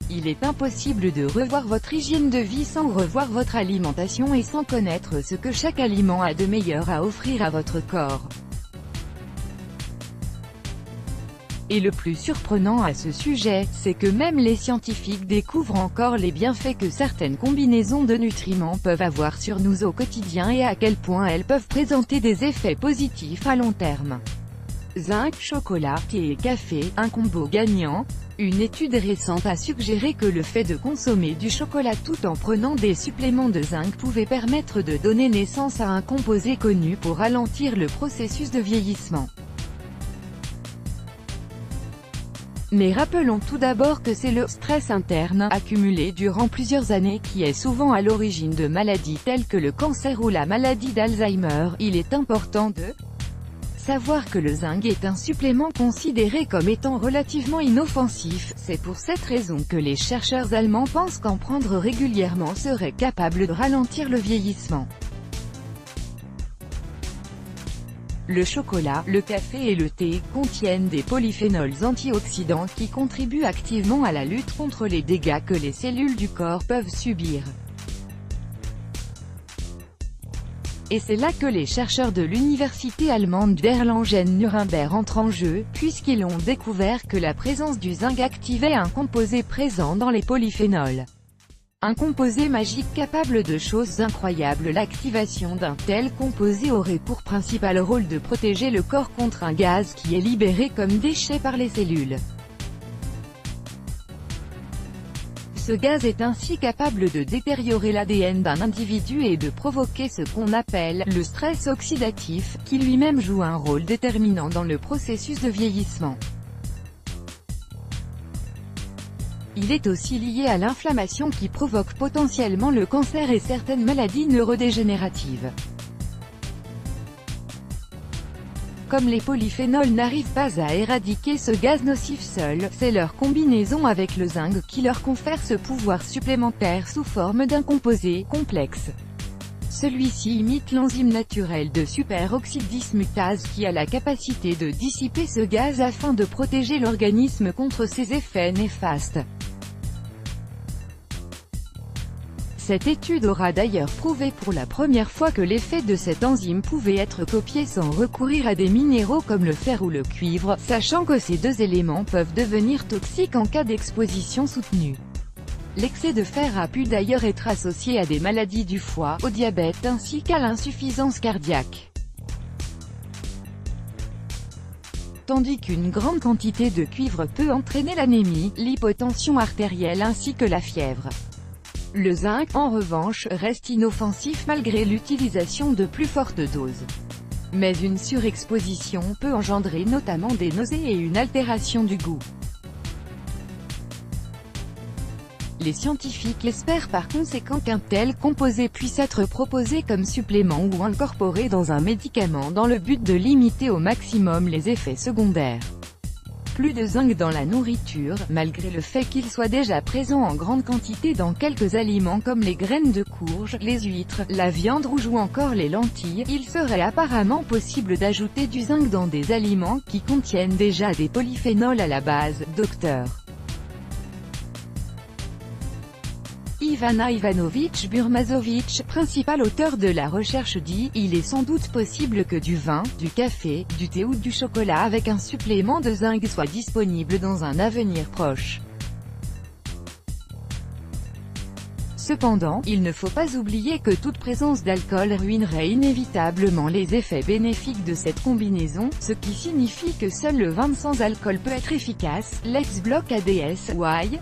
Il est impossible de revoir votre hygiène de vie sans revoir votre alimentation et sans connaître ce que chaque aliment a de meilleur à offrir à votre corps. Et le plus surprenant à ce sujet, c'est que même les scientifiques découvrent encore les bienfaits que certaines combinaisons de nutriments peuvent avoir sur nous au quotidien et à quel point elles peuvent présenter des effets positifs à long terme. Zinc, chocolat, thé et café, un combo gagnant? Une étude récente a suggéré que le fait de consommer du chocolat tout en prenant des suppléments de zinc pouvait permettre de donner naissance à un composé connu pour ralentir le processus de vieillissement. Mais rappelons tout d'abord que c'est le stress interne, accumulé durant plusieurs années, qui est souvent à l'origine de maladies telles que le cancer ou la maladie d'Alzheimer. Il est important de savoir que le zinc est un supplément considéré comme étant relativement inoffensif. C'est pour cette raison que les chercheurs allemands pensent qu'en prendre régulièrement serait capable de ralentir le vieillissement. Le chocolat, le café et le thé contiennent des polyphénols antioxydants qui contribuent activement à la lutte contre les dégâts que les cellules du corps peuvent subir. Et c'est là que les chercheurs de l'université allemande d'Erlangen-Nuremberg entrent en jeu, puisqu'ils ont découvert que la présence du zinc activait un composé présent dans les polyphénols. Un composé magique capable de choses incroyables. L'activation d'un tel composé aurait pour principal rôle de protéger le corps contre un gaz qui est libéré comme déchet par les cellules. Ce gaz est ainsi capable de détériorer l'ADN d'un individu et de provoquer ce qu'on appelle le stress oxydatif, qui lui-même joue un rôle déterminant dans le processus de vieillissement. Il est aussi lié à l'inflammation qui provoque potentiellement le cancer et certaines maladies neurodégénératives. Comme les polyphénols n'arrivent pas à éradiquer ce gaz nocif seul, c'est leur combinaison avec le zinc qui leur confère ce pouvoir supplémentaire sous forme d'un composé complexe. Celui-ci imite l'enzyme naturelle de superoxydismutase qui a la capacité de dissiper ce gaz afin de protéger l'organisme contre ses effets néfastes. Cette étude aura d'ailleurs prouvé pour la première fois que l'effet de cette enzyme pouvait être copié sans recourir à des minéraux comme le fer ou le cuivre, sachant que ces deux éléments peuvent devenir toxiques en cas d'exposition soutenue. L'excès de fer a pu d'ailleurs être associé à des maladies du foie, au diabète ainsi qu'à l'insuffisance cardiaque. Tandis qu'une grande quantité de cuivre peut entraîner l'anémie, l'hypotension artérielle ainsi que la fièvre. Le zinc, en revanche, reste inoffensif malgré l'utilisation de plus fortes doses. Mais une surexposition peut engendrer notamment des nausées et une altération du goût. Les scientifiques espèrent par conséquent qu'un tel composé puisse être proposé comme supplément ou incorporé dans un médicament dans le but de limiter au maximum les effets secondaires. Plus de zinc dans la nourriture, malgré le fait qu'il soit déjà présent en grande quantité dans quelques aliments comme les graines de courge, les huîtres, la viande rouge ou encore les lentilles, il serait apparemment possible d'ajouter du zinc dans des aliments qui contiennent déjà des polyphénols à la base. Dr. Ivana Ivanović Burmazović, principal auteur de la recherche dit « Il est sans doute possible que du vin, du café, du thé ou du chocolat avec un supplément de zinc soit disponible dans un avenir proche. » Cependant, il ne faut pas oublier que toute présence d'alcool ruinerait inévitablement les effets bénéfiques de cette combinaison, ce qui signifie que seul le vin sans alcool peut être efficace. Let's block ADS, why?